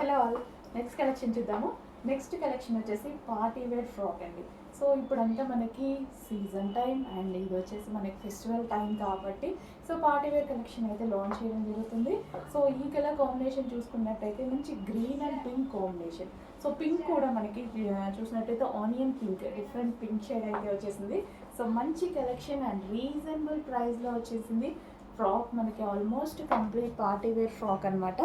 Hello all, next collection చూద్దాము. Next collection వచ్చేసి party wear frock అండి. సో ఇప్పుడంతా మనకి సీజన్ టైం అండ్ ఇది వచ్చేసి మనకి ఫెస్టివల్ టైం కాబట్టి సో పార్టీ వేర్ కలెక్షన్ అయితే లాంచ్ చేయడం జరుగుతుంది. సో ఈ కలర్ కాంబినేషన్ చూసుకున్నట్టయితే మంచి green and pink combination. So pink కూడా మనకి చూసినట్టయితే onion pink, different pink shade అయితే వచ్చేసింది. సో మంచి కలెక్షన్ అండ్ రీజనబుల్ ప్రైస్లో వచ్చేసింది. ఫ్రాక్ మనకి almost complete party wear frock అనమాట.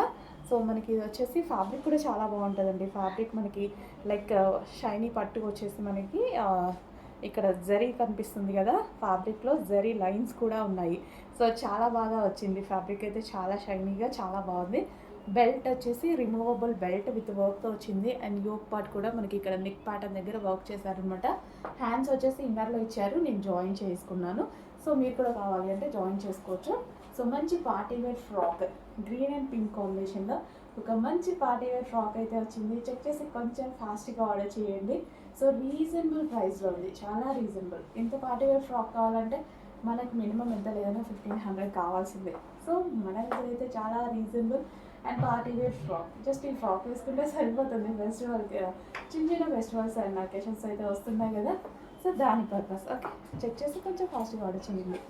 సో మనకి ఇది వచ్చేసి ఫ్యాబ్రిక్ కూడా చాలా బాగుంటుందండి. ఫ్యాబ్రిక్ మనకి లైక్ షైనీ పట్టు వచ్చేసి మనకి ఇక్కడ జరీ కనిపిస్తుంది కదా, ఫ్యాబ్రిక్లో జరీ లైన్స్ కూడా ఉన్నాయి. సో చాలా బాగా వచ్చింది. ఫ్యాబ్రిక్ అయితే చాలా షైనీగా చాలా బాగుంది. బెల్ట్ వచ్చేసి రిమూవబుల్ బెల్ట్ విత్ వర్క్తో వచ్చింది. అండ్ యోక్ పార్ట్ కూడా మనకి ఇక్కడ నెక్ ప్యాటర్న్ దగ్గర వర్క్ చేశారనమాట. హ్యాండ్స్ వచ్చేసి ఇన్నర్లో ఇచ్చారు, నేను జాయిన్ చేసుకున్నాను. సో మీరు కూడా కావాలి అంటే జాయిన్ చేసుకోవచ్చు. సో మంచి party wear frock green and pink కాంబినేషన్లో ఒక మంచి పార్టీ వేర్ ఫ్రాక్ అయితే వచ్చింది. చెక్ చేసి కొంచెం ఫాస్ట్గా ఆర్డర్ చేయండి. సో రీజనబుల్ ప్రైస్లో ఉంది, చాలా రీజనబుల్. ఇంత పార్టీ వేర్ ఫ్రాక్ కావాలంటే మనకు మినిమం ఎంత లేదన్నా 1500 కావాల్సిందే. సో మన దగ్గర అయితే చాలా reasonable and party wear frock. Just ఈ ఫ్రాక్ వేసుకుంటే సరిపోతుంది. ఫెస్టివల్కి చిన్న చిన్న ఫెస్టివల్స్ అండ్ అకేషన్స్ అయితే వస్తున్నాయి కదా, సో దాని పర్పస్. ఓకే, చెక్ చేసి కొంచెం ఫాస్ట్గా ఆర్డర్ చేయండి.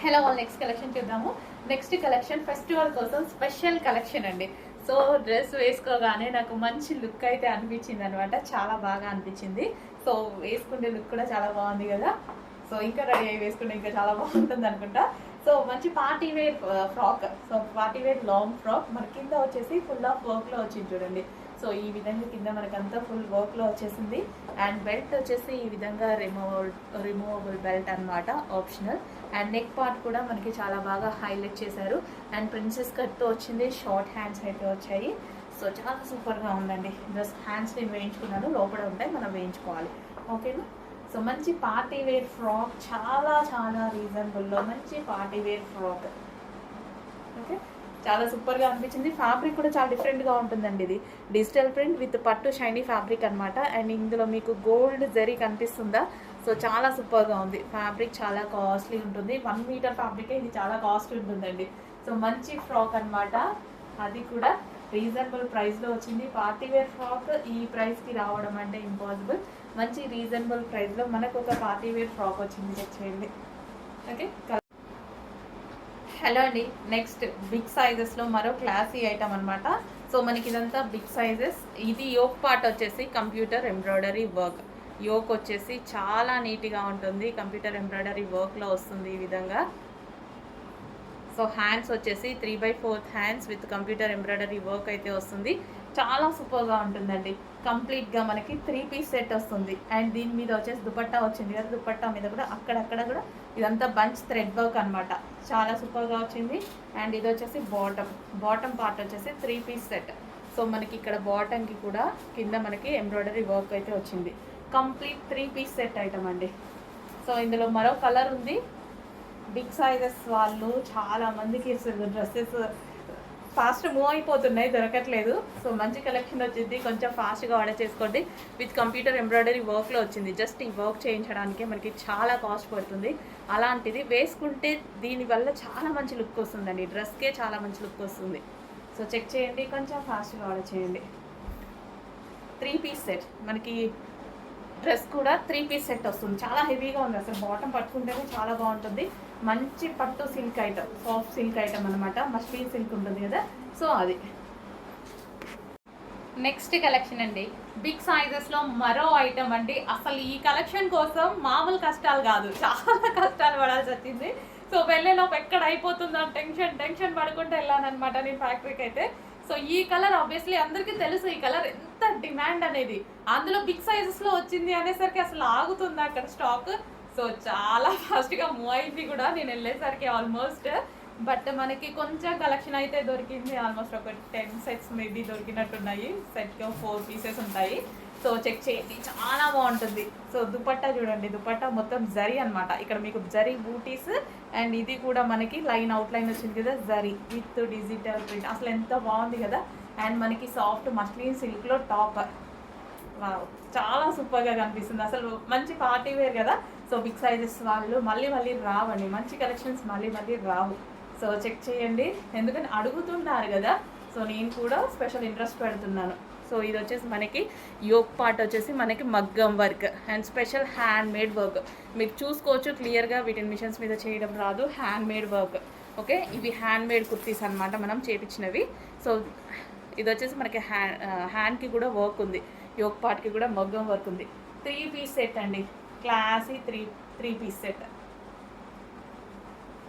హలో ఆల్, నెక్స్ట్ కలెక్షన్ చూద్దాము. నెక్స్ట్ కలెక్షన్ ఫెస్టివల్ కోసం స్పెషల్ కలెక్షన్ అండి. సో డ్రెస్ వేసుకోగానే నాకు మంచి లుక్ అయితే అనిపించింది అనమాట, చాలా బాగా అనిపించింది. సో వేసుకునే లుక్ కూడా చాలా బాగుంది కదా. సో ఇంకా రెడీ అయ్యి వేసుకుంటే ఇంకా చాలా బాగుంటుంది అనుకుంటా. సో మంచి party wear frock. So party wear long frock మన కింద వచ్చేసి ఫుల్ ఆఫ్ వర్క్లో వచ్చింది చూడండి. సో ఈ విధంగా కింద మనకంతా ఫుల్ వర్క్లో వచ్చేసింది. అండ్ బెల్ట్ వచ్చేసి ఈ విధంగా రిమూవబుల్ బెల్ట్ అనమాట, ఆప్షనల్. అండ్ నెక్ పార్ట్ కూడా మనకి చాలా బాగా హైలైట్ చేశారు. అండ్ ప్రిన్సెస్ కట్తో వచ్చింది. షార్ట్ హ్యాండ్స్ అయితే వచ్చాయి. సో చాలా సూపర్గా ఉందండి. జస్ట్ హ్యాండ్స్ నేను వేయించుకున్నాను, లోపల ఉంటాయి, మనం వేయించుకోవాలి. ఓకేనా. సో మంచి పార్టీ వేర్ ఫ్రాక్, చాలా చాలా రీజనబుల్లో మంచి పార్టీ వేర్ ఫ్రాక్. ఓకే, చాలా సూపర్గా అనిపించింది. ఫ్యాబ్రిక్ కూడా చాలా డిఫరెంట్గా ఉంటుందండి. ఇది డిజిటల్ ప్రింట్ విత్ పట్టు షైనీ ఫ్యాబ్రిక్ అనమాట. అండ్ ఇందులో మీకు గోల్డ్ జరీ కనిపిస్తుందా. సో చాలా సూపర్గా ఉంది. ఫ్యాబ్రిక్ చాలా కాస్ట్లీ ఉంటుంది. 1 మీటర్ ఫ్యాబ్రికే ఇది చాలా కాస్ట్ ఉంటుందండి. సో మంచి ఫ్రాక్ అనమాట, అది కూడా రీజనబుల్ ప్రైస్లో వచ్చింది. పార్టీ వేర్ ఫ్రాక్ ఈ ప్రైస్కి రావడం అంటే ఇంపాసిబుల్. మంచి రీజనబుల్ ప్రైస్లో మనకు ఒక పార్టీ వేర్ ఫ్రాక్ వచ్చింది. చెక్ చేయండి. ఓకే, హలో అండి. నెక్స్ట్ బిగ్ సైజెస్లో మరో క్లాసీ ఐటమ్ అనమాట. సో మనకి ఇదంతా బిగ్ సైజెస్. ఇది యోక్ పార్ట్ వచ్చేసి కంప్యూటర్ ఎంబ్రాయిడరీ వర్క్. యోక్ వచ్చేసి చాలా నీట్గా ఉంటుంది, కంప్యూటర్ ఎంబ్రాయిడరీ వర్క్లో వస్తుంది ఈ విధంగా. సో హ్యాండ్స్ వచ్చేసి 3/4 hands with computer embroidery work అయితే వస్తుంది. చాలా సూపర్గా ఉంటుందండి. కంప్లీట్గా మనకి 3 పీస్ సెట్ వస్తుంది. అండ్ దీని మీద వచ్చేసి దుపట్టా వచ్చింది కదా, దుపట్టా మీద కూడా అక్కడక్కడ కూడా ఇదంతా బంచ్ థ్రెడ్ వర్క్ అనమాట. చాలా సూపర్గా వచ్చింది. అండ్ ఇది వచ్చేసి బాటమ్ పార్ట్ వచ్చేసి 3 పీస్ సెట్. సో మనకి ఇక్కడ బాటమ్కి కూడా కింద మనకి ఎంబ్రాయిడరీ వర్క్ అయితే వచ్చింది. కంప్లీట్ 3 పీస్ సెట్ ఐటమ్ అండి. సో ఇందులో మరో కలర్ ఉంది. బిగ్ సైజెస్ వాళ్ళు చాలా మందికి డ్రెస్సెస్ ఫాస్ట్ మూవ్ అయిపోతున్నాయి, దొరకట్లేదు. సో మంచి కలెక్షన్ వచ్చింది, కొంచెం ఫాస్ట్గా ఆర్డర్ చేసుకోండి. విత్ కంప్యూటర్ ఎంబ్రాయిడరీ వర్క్లో వచ్చింది. జస్ట్ ఈ వర్క్ చేయించడానికే మనకి చాలా కాస్ట్ పడుతుంది. అలాంటిది వేసుకుంటే దీనివల్ల చాలా మంచి లుక్ వస్తుందండి. డ్రెస్కే చాలా మంచి లుక్ వస్తుంది. సో చెక్ చేయండి, కొంచెం ఫాస్ట్గా ఆర్డర్ చేయండి. 3 పీస్ సెట్ మనకి డ్రెస్ కూడా 3 పీస్ సెట్ వస్తుంది. చాలా హెవీగా ఉంది, అసలు బాటమ్ పట్టుకుంటేనే చాలా బాగుంటుంది. మంచి పట్టు silk item, soft silk item అనమాట. మస్లిన్ సిల్క్ ఉంటుంది కదా, సో అది. నెక్స్ట్ కలెక్షన్ అండి, బిగ్ సైజెస్లో మరో ఐటమ్ అండి. అసలు ఈ కలెక్షన్ కోసం మామూలు కష్టాలు కాదు, చాలా కష్టాలు పడాల్సి వచ్చింది. సో వెళ్ళేలోపు ఎక్కడ అయిపోతుందో టెన్షన్ పడుకుంటూ వెళ్ళానమాట నేను ఫ్యాక్టరీకి అయితే. సో ఈ కలర్ ఆబ్వియస్లీ అందరికీ తెలుసు, ఈ కలర్ ఎంత డిమాండ్ అనేది. అందులో బిగ్ సైజెస్లో వచ్చింది అనేసరికి అసలు ఆగుతుంది అక్కడ స్టాక్. సో చాలా ఫాస్ట్గా మూవ్ అయింది కూడా నేను వెళ్ళేసరికి ఆల్మోస్ట్. బట్ మనకి కొంచెం కలెక్షన్ అయితే దొరికింది. ఆల్మోస్ట్ ఒక 10 సెట్స్ మేబీ దొరికినట్టున్నాయి. సెట్కి 4 పీసెస్ ఉంటాయి. సో చెక్ చేయండి, చాలా బాగుంటుంది. సో దుపట్టా చూడండి, దుపట్టా మొత్తం జరీ అనమాట. ఇక్కడ మీకు జరీ బూటీస్ అండ్ ఇది కూడా మనకి లైన్ అవుట్ లైన్ వచ్చింది కదా, జరీ విత్ డిజిటల్ ప్రింట్. అసలు ఎంత బాగుంది కదా. అండ్ మనకి సాఫ్ట్ మస్లిన్ సిల్క్లో టాప్, చాలా సూపర్గా కనిపిస్తుంది. అసలు మంచి పార్టీ వేర్ కదా. సో బిగ్ సైజెస్ వాళ్ళు మళ్ళీ మళ్ళీ రావండి, మంచి కలెక్షన్స్ మళ్ళీ మళ్ళీ రావు. సో చెక్ చేయండి, ఎందుకంటే అడుగుతున్నారు కదా. సో నేను కూడా స్పెషల్ ఇంట్రెస్ట్ పెడుతున్నాను. సో ఇది వచ్చేసి మనకి యోక్ పార్ట్ వచ్చేసి మనకి మగ్గం work and special hand made work. మీరు చూసుకోవచ్చు క్లియర్గా, వీటిని మిషన్స్ మీద చేయడం రాదు, హ్యాండ్ మేడ్ వర్క్. ఓకే, ఇవి హ్యాండ్ మేడ్ కుర్తీస్ అనమాట, మనం చేపించినవి. సో ఇది వచ్చేసి మనకి హ్యాండ్కి కూడా వర్క్ ఉంది, యోక్ పార్ట్కి కూడా మగ్గం వర్క్ ఉంది. 3 పీస్ సెట్ అండి, classy 3 piece set.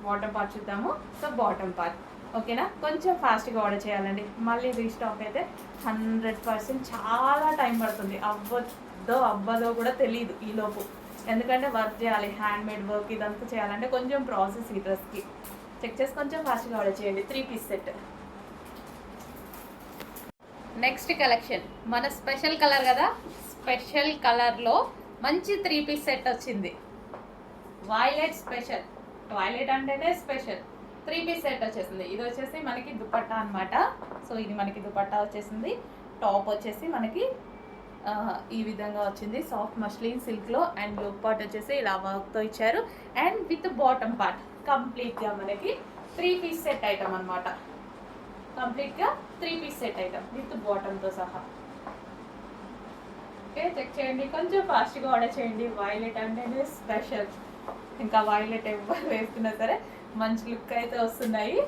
Bottom part చూద్దాము. సో బాటమ్ పార్ట్ ఓకేనా, కొంచెం ఫాస్ట్గా ఆర్డర్ చేయాలండి. మళ్ళీ రీస్టాక్ అయితే 100% చాలా టైం పడుతుంది. అవ్వదో కూడా తెలియదు ఈలోపు, ఎందుకంటే వర్క్ చేయాలి, హ్యాండ్ మేడ్ వర్క్ ఇదంతా చేయాలంటే కొంచెం ప్రాసెస్ ఈ డ్రెస్కి. చెక్ చేసి కొంచెం ఫాస్ట్గా ఆర్డర్ చేయండి. 3 పీస్ సెట్. నెక్స్ట్ కలెక్షన్ మన స్పెషల్ కలర్ కదా, స్పెషల్ కలర్లో మంచి 3 పీస్ సెట్ వచ్చింది. వైలెట్ స్పెషల్, వైలెట్ అంటేనే స్పెషల్. 3 పీస్ సెట్ వచ్చేసింది. ఇది వచ్చేసి మనకి దుపట్టా అనమాట. సో ఇది మనకి దుపట్టా వచ్చేసింది. టాప్ వచ్చేసి మనకి ఈ విధంగా వచ్చింది, సాఫ్ట్ మస్లిన్ సిల్క్లో. అండ్ యోక్ పార్ట్ వచ్చేసి ఇలా వర్క్తో ఇచ్చారు. అండ్ విత్ బాటమ్ పార్ట్ కంప్లీట్గా మనకి 3 పీస్ సెట్ ఐటమ్ అనమాట. కంప్లీట్గా 3 పీస్ సెట్ ఐటమ్ విత్ బాటమ్తో సహా. ఓకే, చెక్ చేయండి, కొంచెం ఫాస్ట్గా ఆర్డర్ చేయండి. వైలెట్ అంటేనే స్పెషల్, ఇంకా వైలెట్ ఎవరు వేసుకున్నా సరే మంచి లుక్ అయితే వస్తున్నాయి.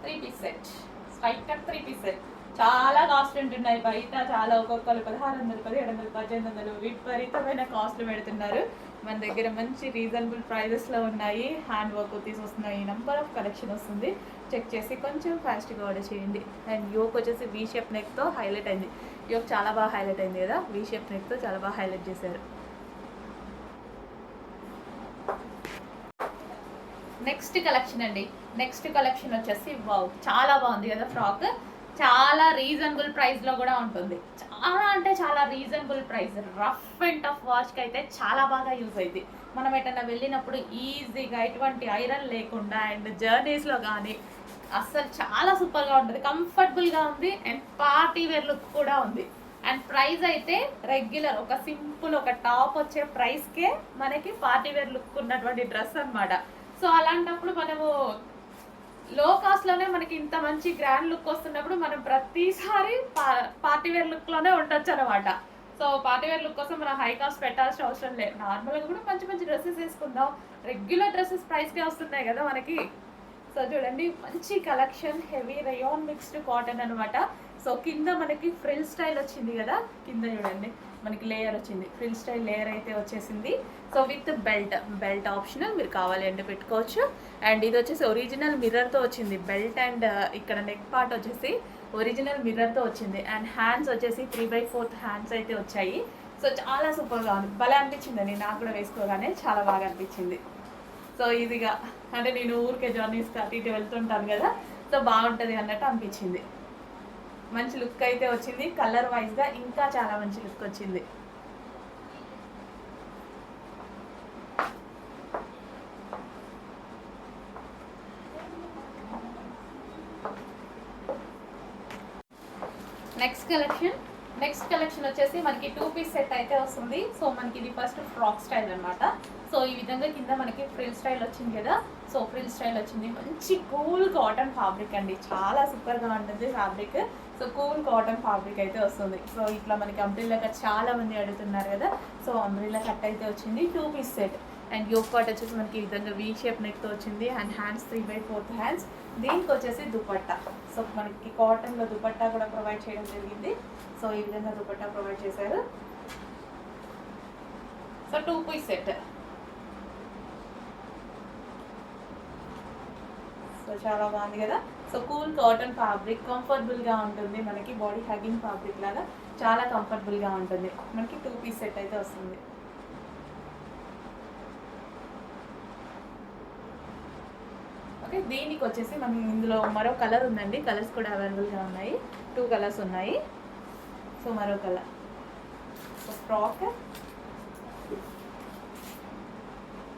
3 piece set, straight cut 3 piece set. చాలా కాస్ట్ ఉంటున్నాయి బయట, చాలా ఒక్కొక్కరు 1600, 1700, 1800 విపరీతమైన కాస్ట్లు పెడుతున్నారు. మన దగ్గర మంచి రీజనబుల్ ప్రైజెస్లో ఉన్నాయి. హ్యాండ్ వర్క్ వస్తున్నాయి, నెంబర్ ఆఫ్ కలెక్షన్ వస్తుంది. చెక్ చేసి కొంచెం ఫాస్ట్గా ఆర్డర్ చేయండి. అండ్ యోక్ వచ్చేసి వీ షేప్ నెక్తో హైలైట్ అయింది. యోక్ చాలా బాగా హైలైట్ అయింది కదా, వీ షేప్ నెక్తో చాలా బాగా హైలైట్ చేశారు. నెక్స్ట్ కలెక్షన్ అండి, నెక్స్ట్ కలెక్షన్ వచ్చేసి వావ్, చాలా బాగుంది కదా ఫ్రాక్. చాలా రీజనబుల్ ప్రైస్లో కూడా ఉంటుంది, చాలా అంటే చాలా reasonable price. Rough and tough వాష్కి అయితే చాలా బాగా యూజ్ అయింది. మనం ఎటన్నా వెళ్ళినప్పుడు ఈజీగా ఎటువంటి ఐరన్ లేకుండా అండ్ జర్నీస్లో కానీ అస్సలు చాలా సూపర్గా ఉంటుంది, కంఫర్టబుల్గా ఉంది. అండ్ పార్టీ వేర్ లుక్ కూడా ఉంది. అండ్ ప్రైస్ అయితే రెగ్యులర్ ఒక సింపుల్ ఒక టాప్ వచ్చే ప్రైస్కే మనకి పార్టీ వేర్ లుక్ ఉన్నటువంటి డ్రెస్ అనమాట. సో అలాంటప్పుడు మనము లో కాస్ట్లోనే మనకి ఇంత మంచి గ్రాండ్ లుక్ వస్తున్నప్పుడు మనం ప్రతిసారి పార్టీ వేర్ లుక్లోనే ఉండొచ్చు అనమాట. సో పార్టీ వేర్ లుక్ కోసం మనం హై కాస్ట్ పెట్టాల్సిన అవసరం లేదు. నార్మల్గా కూడా మంచి మంచి డ్రెస్సెస్ వేసుకుందాం. రెగ్యులర్ డ్రెస్సెస్ ప్రైస్కే వస్తున్నాయి కదా మనకి. సో చూడండి, మంచి collection, heavy rayon mixed cotton అనమాట. సో కింద మనకి ఫ్రిల్ స్టైల్ వచ్చింది కదా, కింద చూడండి మనకి లేయర్ వచ్చింది, ఫ్రిల్ స్టైల్ లేయర్ అయితే వచ్చేసింది. సో విత్ బెల్ట్ ఆప్షనల్, మీరు కావాలి అంటే పెట్టుకోవచ్చు. అండ్ ఇది వచ్చేసి ఒరిజినల్ మిర్రర్తో వచ్చింది బెల్ట్. అండ్ ఇక్కడ నెక్ పార్ట్ వచ్చేసి ఒరిజినల్ మిర్రర్తో వచ్చింది. అండ్ హ్యాండ్స్ వచ్చేసి 3/4 హ్యాండ్స్ అయితే వచ్చాయి. సో చాలా సూపర్గా ఉంది, భలే అనిపించిందండి నాకు కూడా వేసుకోగానే, చాలా బాగా అనిపించింది. సో ఇదిగా అంటే నేను ఊరికే జర్నీస్కి అటు ఇటు వెళ్తుంటాను కదా, సో బాగుంటుంది అన్నట్టు అనిపించింది. మంచి లుక్ అయితే వచ్చింది, కలర్ వైజ్గా ఇంకా చాలా మంచి లుక్ వచ్చింది. నెక్స్ట్ కలెక్షన్ వచ్చేసి మనకి 2 పీస్ సెట్ అయితే వస్తుంది. సో మనకి ఇది ఫస్ట్ ఫ్రాక్ స్టైల్ అనమాట. సో ఈ విధంగా కింద మనకి ఫ్రిల్ స్టైల్ వచ్చింది కదా, సో ఫ్రిల్ స్టైల్ వచ్చింది. మంచి కూల్ కాటన్ ఫ్యాబ్రిక్ అండి, చాలా సూపర్గా ఉంటుంది fabric. So cool cotton fabric అయితే వస్తుంది. సో ఇట్లా మనకి అంబ్రిల్లా కట్ చాలా మంది అడుగుతున్నారు కదా, సో అంబ్రిల్లా కట్ అయితే వచ్చింది. 2 piece set. And yoke part వచ్చేసి మనకి ఈ విధంగా వీ షేప్ నెక్తో వచ్చింది. And hands 3/4 hands. దీనికి వచ్చేసి దుపట్టా, సో మనకి కాటన్లో దుపట్టా కూడా ప్రొవైడ్ చేయడం జరిగింది. సో ఈ విధంగా దుపట్టా ప్రొవైడ్ చేశారు. So 2 piece set. సో చాలా బాగుంది కదా. సో కూల్ కాటన్ ఫ్యాబ్రిక్, కంఫర్టబుల్గా ఉంటుంది, మనకి బాడీ హ్యాగింగ్ ఫ్యాబ్రిక్ లాగా చాలా కంఫర్టబుల్గా ఉంటుంది. మనకి 2 పీస్ సెట్ అయితే వస్తుంది. ఓకే, దీనికి వచ్చేసి మనం ఇందులో మరో కలర్ ఉందండి, కలర్స్ కూడా అవైలబుల్గా ఉన్నాయి. 2 కలర్స్ ఉన్నాయి. సో మరో కలర్. సో ఫ్రాక్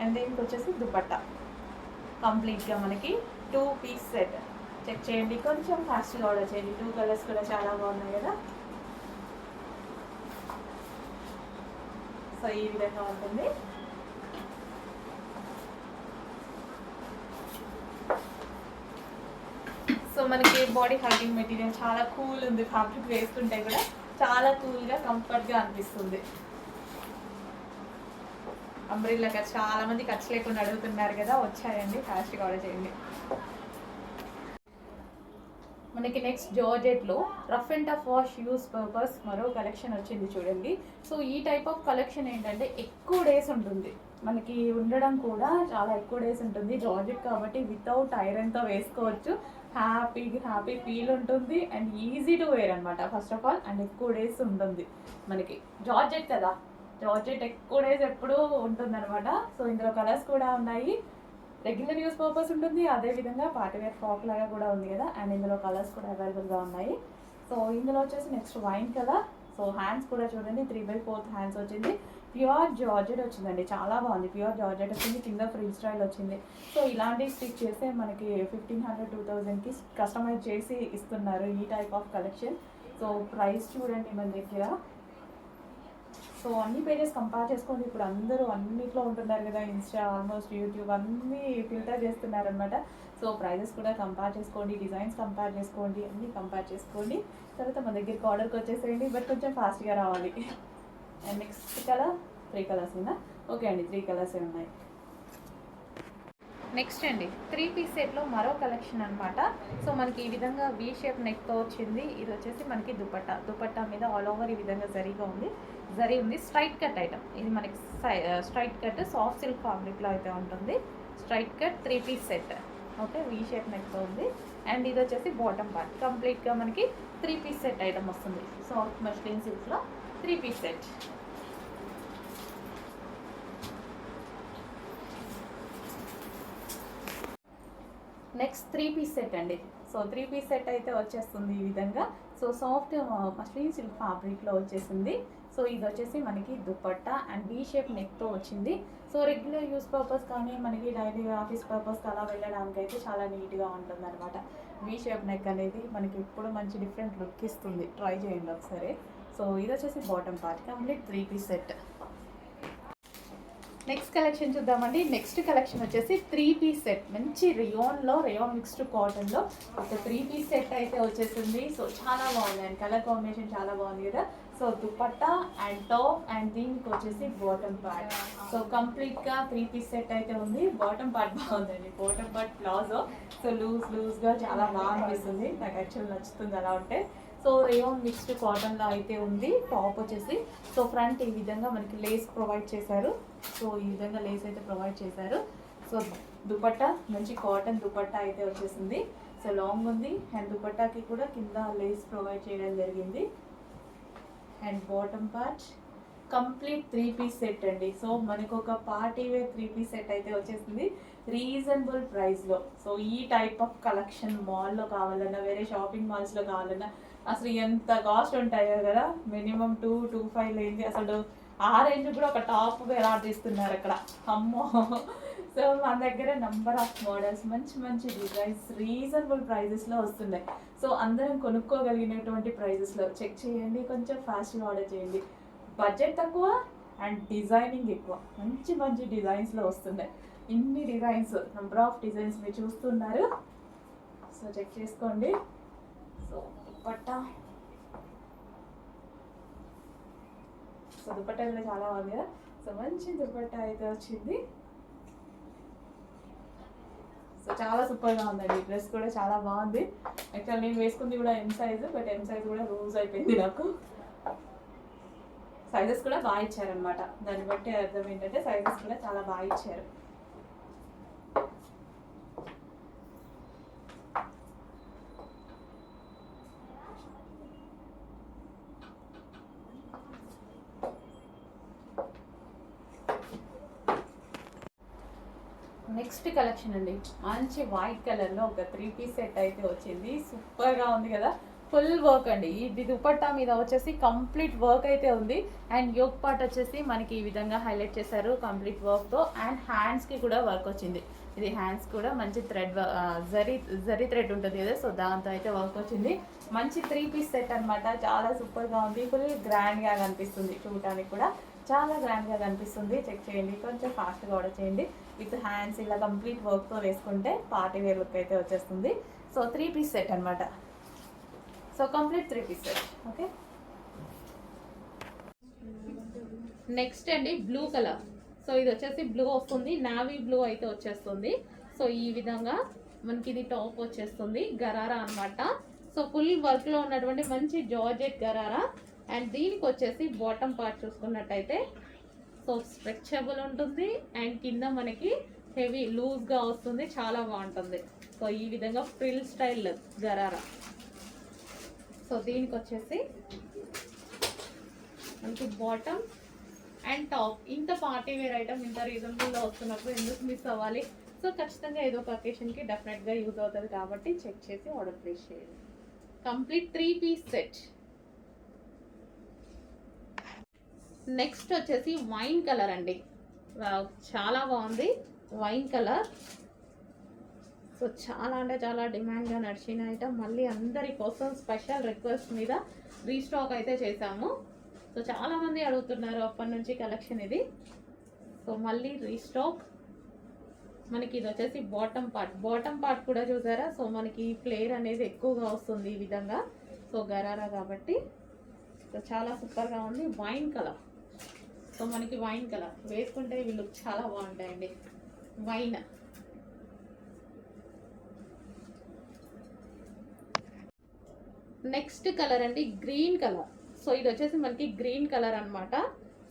అండ్ దీనికి వచ్చేసి దుపట్టా. కంప్లీట్గా మనకి 2 పీస్ సెట్. చెక్ చేయండి, కొంచెం ఫాస్ట్గా ఆర్డర్ చేయండి. 2 కలర్స్ కూడా చాలా బాగున్నాయి కదా. సో ఈ విధంగా ఉంటుంది. సో మనకి బాడీ హగ్గింగ్ మెటీరియల్ చాలా కూల్ ఉంది. ఫ్యాబ్రిక్ వేసుకుంటే కూడా చాలా కూల్గా కంఫర్ట్గా అనిపిస్తుంది. అంబ్రిల్లా కట్ చాలా మంది ఖర్చు లేకుండా అడుగుతున్నారు కదా, వచ్చాయండి, ఫాస్ట్గా ఆర్డర్ చేయండి. మనకి నెక్స్ట్ జార్జెట్లో rough and tough wash use purpose మరో కలెక్షన్ వచ్చింది చూడండి. సో ఈ టైప్ ఆఫ్ కలెక్షన్ ఏంటంటే ఎక్కువ డేస్ ఉంటుంది, మనకి ఉండడం కూడా చాలా ఎక్కువ డేస్ ఉంటుంది. జార్జెట్ కాబట్టి వితౌట్ ఐరన్తో వేసుకోవచ్చు. హ్యాపీ ఫీల్ ఉంటుంది అండ్ ఈజీ టు వేర్ అనమాట ఫస్ట్ ఆఫ్ ఆల్. అండ్ ఎక్కువ డేస్ ఉంటుంది మనకి. జార్జెట్ కదా, జార్జెట్ ఎక్కువ డేస్ ఎప్పుడూ ఉంటుంది అనమాట. సో ఇందులో కలర్స్ కూడా ఉన్నాయి. రెగ్యులర్ యూస్ పర్పస్ ఉంటుంది, అదేవిధంగా పార్టీవేర్ ఫ్రాక్ లాగా కూడా ఉంది కదా. అండ్ ఇందులో కలర్స్ కూడా అవైలబుల్గా ఉన్నాయి. సో ఇందులో వచ్చేసి next wine colour. So hands కూడా చూడండి, 3/4 హ్యాండ్స్ వచ్చింది. ప్యూర్ జార్జెట్ వచ్చిందండి, చాలా బాగుంది. ప్యూర్ జార్జెట్ వచ్చింది, కింద ఫ్రీ స్టైల్ వచ్చింది. సో ఇలాంటి స్టిచ్ చేస్తే మనకి 1500-2000కి కస్టమైజ్ చేసి ఇస్తున్నారు ఈ type of collection. So price చూడండి మన దగ్గర. సో అన్ని పేజెస్ కంపేర్ చేసుకోండి. ఇప్పుడు అందరూ అన్నిట్లో ఉంటున్నారు కదా, ఇన్స్టా, ఆల్మోస్ట్ యూట్యూబ్ అన్నీ ఫిల్టర్ చేస్తున్నారు అనమాట. సో ప్రైజెస్ కూడా కంపేర్ చేసుకోండి, డిజైన్స్ కంపేర్ చేసుకోండి, అన్నీ కంపేర్ చేసుకోండి. తర్వాత మన దగ్గరికి ఆర్డర్కి వచ్చేసేయండి, బట్ కొంచెం ఫాస్ట్గా రావాలి. అండ్ నెక్స్ట్ కలర్ 3 కలర్స్ ఉందా? ఓకే అండి, 3 కలర్సే ఉన్నాయి. నెక్స్ట్ అండి 3 పీస్ సెట్లో మరో కలెక్షన్ అనమాట. సో మనకి ఈ విధంగా వీ షేప్ నెక్తో వచ్చింది. ఇది వచ్చేసి మనకి దుపట్టా మీద ఆల్ ఓవర్ ఈ విధంగా జరీ ఉంది. స్ట్రైట్ కట్ ఐటమ్ ఇది మనకి. స్ట్రైట్ కట్ సాఫ్ట్ సిల్క్ ఫ్యాబ్రిక్లో అయితే ఉంటుంది. Straight cut 3 piece set. Okay, V shape నెక్తో ఉంది. అండ్ ఇది వచ్చేసి బాటమ్ పార్ట్. కంప్లీట్గా మనకి 3 పీస్ సెట్ ఐటమ్ వస్తుంది. సాఫ్ట్ మస్లిన్ సిల్క్లో 3 piece set. Next 3 piece set అండి. సో 3 పీస్ సెట్ అయితే వచ్చేస్తుంది ఈ విధంగా. సో సాఫ్ట్ మస్లిన్ సిల్క్ ఫ్యాబ్రిక్లో వచ్చేసింది. సో ఇది వచ్చేసి మనకి దుపట్టా అండ్ వీ షేప్ నెక్తో వచ్చింది. సో రెగ్యులర్ యూస్ పర్పస్ కానీ మనకి డైలీ ఆఫీస్ పర్పస్కి అలా వెళ్ళడానికి అయితే చాలా నీట్గా ఉంటుంది అనమాట. వీ షేప్ నెక్ అనేది మనకి ఇప్పుడు మంచి డిఫరెంట్ లుక్ ఇస్తుంది, ట్రై చేయండి ఒకసారి. సో ఇది వచ్చేసి bottom part. Complete 3 piece set. Next collection చూద్దామండి. నెక్స్ట్ కలెక్షన్ వచ్చేసి 3 పీస్ సెట్. మంచి రేయాన్ మిక్స్డ్ కాటన్లో ఒక 3 పీస్ సెట్ అయితే వచ్చేసింది. సో చాలా బాగుంది అండ్ కలర్ కాంబినేషన్ చాలా బాగుంది కదా. So dupatta and top and దీనికి వచ్చేసి బాటమ్ పార్ట్. సో కంప్లీట్గా 3 పీస్ సెట్ అయితే ఉంది. బాటమ్ పార్ట్ బాగుందండి, బాటమ్ పార్ట్ ప్లాజో. సో లూజ్గా చాలా బాగా అనిపిస్తుంది, నాకు యాక్చువల్ నచ్చుతుంది అలా ఉంటే. సో రేయాన్ మిక్స్డ్ కాటన్లో అయితే ఉంది. టాప్ వచ్చేసి సో ఫ్రంట్ ఈ విధంగా మనకి లేస్ ప్రొవైడ్ చేశారు. సో ఈ విధంగా లేస్ అయితే ప్రొవైడ్ చేశారు. సో దుపట్టా మంచి కాటన్ దుపట్టా అయితే వచ్చేసింది. సో లాంగ్ ఉంది అండ్ దుపట్టాకి కూడా కింద లేస్ ప్రొవైడ్ చేయడం జరిగింది. And bottom part complete 3 piece set అండి. సో మనకు ఒక పార్టీ వేర్ 3 పీస్ సెట్ అయితే వచ్చేసింది రీజనబుల్ ప్రైస్లో. సో ఈ టైప్ ఆఫ్ కలెక్షన్ మాల్లో కావాలన్నా, వేరే షాపింగ్ మాల్స్లో కావాలన్నా అసలు ఎంత కాస్ట్ ఉంటాయో కదా. మినిమం 2-2.5 లేని అసలు ఆ రేంజ్ కూడా ఒక టాప్ ఎలా తీస్తున్నారు అక్కడ, అమ్మో. సో మన దగ్గర నంబర్ ఆఫ్ మోడల్స్, మంచి డిజైన్స్ రీజనబుల్ ప్రైజెస్లో వస్తున్నాయి. సో అందరం కొనుక్కోగలిగినటువంటి ప్రైజెస్లో చెక్ చేయండి, కొంచెం ఫాస్ట్గా ఆర్డర్ చేయండి. బడ్జెట్ తక్కువ అండ్ డిజైనింగ్ ఎక్కువ. మంచి డిజైన్స్లో వస్తున్నాయి. ఇన్ని డిజైన్స్, నంబర్ ఆఫ్ డిజైన్స్ మీరు చూస్తున్నారు. సో చెక్ చేసుకోండి. సో దుపట్టా, సో దుపట్టా కూడా చాలా బాగుంది కదా. సో మంచి దుపట్టా అయితే వచ్చింది. సో చాలా సూపర్గా ఉందండి. డ్రెస్ కూడా చాలా బాగుంది. యాక్చువల్ నేను వేసుకుంది కూడా M size, but M size కూడా లూజ్ అయిపోయింది నాకు. సైజెస్ కూడా బాగా ఇచ్చారనమాట. దాన్ని బట్టి అర్థం ఏంటంటే సైజెస్ కూడా చాలా బాగా ఇచ్చారు. నెక్స్ట్ కలెక్షన్ అండి, మంచి వైట్ కలర్లో ఒక 3 పీస్ సెట్ అయితే వచ్చింది. సూపర్గా ఉంది కదా. ఫుల్ వర్క్ అండి. ఇది దుపట్టా మీద వచ్చేసి కంప్లీట్ వర్క్ అయితే ఉంది. అండ్ యోక్ పార్ట్ వచ్చేసి మనకి ఈ విధంగా హైలైట్ చేశారు కంప్లీట్ వర్క్తో. అండ్ హ్యాండ్స్కి కూడా వర్క్ వచ్చింది. ఇది హ్యాండ్స్ కూడా మంచి థ్రెడ్ జరీ థ్రెడ్ ఉంటుంది కదా, సో దాంతో అయితే వర్క్ వచ్చింది. మంచి 3 పీస్ సెట్ అనమాట. చాలా సూపర్గా ఉంది. ఫుల్ గ్రాండ్గా కనిపిస్తుంది. చూడటానికి కూడా చాలా గ్రాండ్గా కనిపిస్తుంది. చెక్ చేయండి, కొంచెం ఫాస్ట్గా ఆర్డర్ చేయండి. విత్ హ్యాండ్స్ ఇలా కంప్లీట్ వర్క్తో వేసుకుంటే పార్టీ వేర్ లుక్ అయితే వచ్చేస్తుంది. సో 3 పీస్ సెట్ అనమాట. So complete 3 piece set. Okay, next అండి బ్లూ కలర్. సో ఇది వచ్చేసి బ్లూ వస్తుంది, నావీ బ్లూ అయితే వచ్చేస్తుంది. సో ఈ విధంగా మనకి ఇది టాప్ వచ్చేస్తుంది, గరారా అనమాట. సో ఫుల్ వర్క్లో ఉన్నటువంటి మంచి జార్జెట్ గరారా. అండ్ దీనికి వచ్చేసి బాటమ్ పార్ట్ చూసుకున్నట్టయితే సో స్ట్రెచబుల్ ఉంటుంది. అండ్ కింద మనకి హెవీ లూజ్గా వస్తుంది, చాలా బాగుంటుంది. సో ఈ విధంగా ఫ్రిల్ స్టైల్ గరారా. సో దీనికి వచ్చేసి మనకి బాటమ్ అండ్ టాప్. ఇంత పార్టీ వేర్ ఐటమ్ ఇంత రీజనబుల్లో వస్తున్నప్పుడు ఎందుకు మిస్ అవ్వాలి? సో ఖచ్చితంగా ఏదో ఒక అకేషన్కి డెఫినెట్గా యూజ్ అవుతుంది కాబట్టి చెక్ చేసి ఆర్డర్ ప్లేస్ చేయండి. Complete 3 piece set. నెక్స్ట్ వచ్చేసి వైన్ కలర్ అండి. చాలా బాగుంది వైన్ కలర్. సో చాలా అంటే చాలా డిమాండ్గా నడిచిన ఐటమ్. మళ్ళీ అందరి కోసం స్పెషల్ రిక్వెస్ట్ మీద రీస్టాక్ అయితే చేశాము. సో చాలామంది అడుగుతున్నారు అప్పటి నుంచి కలెక్షన్ ఇది. సో మళ్ళీ రీస్టాక్. మనకి ఇది వచ్చేసి బాటమ్ పార్ట్ కూడా చూసారా. సో మనకి ఫ్లేర్ అనేది ఎక్కువగా వస్తుంది ఈ విధంగా. సో గరారా కాబట్టి సో చాలా సూపర్గా ఉంది. Wine colour. సో మనకి వైన్ కలర్ వేసుకుంటే ఇవి లుక్ చాలా బాగుంటాయండి. వైన్. నెక్స్ట్ కలర్ అండి గ్రీన్ కలర్. సో ఇది వచ్చేసి మనకి గ్రీన్ కలర్ అనమాట.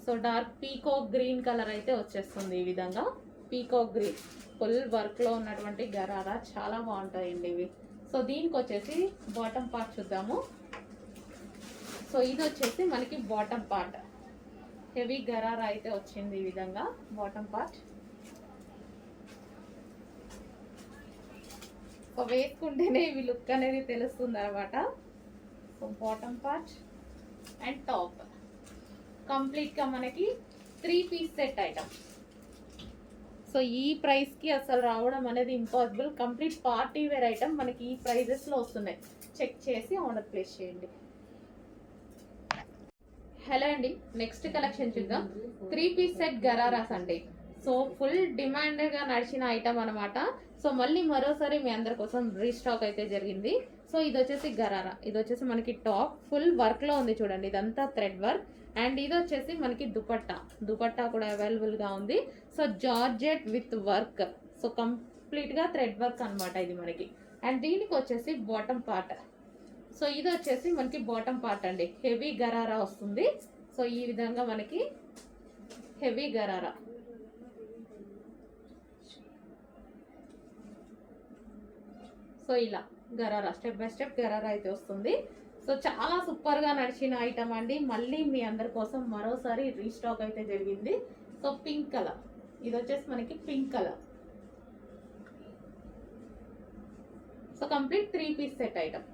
So dark peacock green colour అయితే వచ్చేస్తుంది ఈ విధంగా. పీకాక్ గ్రీన్ ఫుల్ వర్క్లో ఉన్నటువంటి గరారా చాలా బాగుంటాయండి ఇవి. సో దీనికి వచ్చేసి బాటమ్ పార్ట్ చూద్దాము. సో ఇది వచ్చేసి మనకి బాటమ్ పార్ట్. హెవీ గరారా అయితే వచ్చింది ఈ విధంగా బాటమ్ పార్ట్. సో వేసుకుంటేనే ఇవి లుక్ అనేది తెలుస్తుంది అనమాట. So bottom part and top కంప్లీట్గా మనకి 3 పీస్ సెట్ ఐటమ్. సో ఈ ప్రైస్కి అసలు రావడం అనేది impossible. Complete party wear item మనకి ఈ ప్రైజెస్లో వస్తున్నాయి. చెక్ చేసి ఆర్డర్ ప్లేస్ చేయండి. హలో అండి, నెక్స్ట్ కలెక్షన్ చూద్దాం. 3 పీస్ సెట్ గరారాస్ అండి. సో ఫుల్ డిమాండ్గా నడిచిన ఐటమ్ అనమాట. సో మళ్ళీ మరోసారి మీ అందరి కోసం రీస్టాక్ అయితే జరిగింది. సో ఇది వచ్చేసి గరారా. ఇది వచ్చేసి మనకి టాప్ ఫుల్ వర్క్లో ఉంది చూడండి. ఇదంతా థ్రెడ్ వర్క్. అండ్ ఇది వచ్చేసి మనకి దుపట్టా కూడా అవైలబుల్గా ఉంది. So georgette with work. So కంప్లీట్గా థ్రెడ్ వర్క్ అనమాట ఇది మనకి. అండ్ దీనికి వచ్చేసి బాటమ్ పార్ట్. సో ఇది వచ్చేసి మనకి బాటమ్ పార్ట్ అండి. హెవీ గరారా వస్తుంది. సో ఈ విధంగా మనకి హెవీ గరారా. సో ఇలా gharara step by step gharara అయితే వస్తుంది. సో చాలా సూపర్గా నడిచిన ఐటమ్ అండి. మళ్ళీ మీ అందరి కోసం మరోసారి రీస్టాక్ అయితే జరిగింది. So pink colour. ఇది వచ్చేసి మనకి pink colour. So complete 3 piece set item.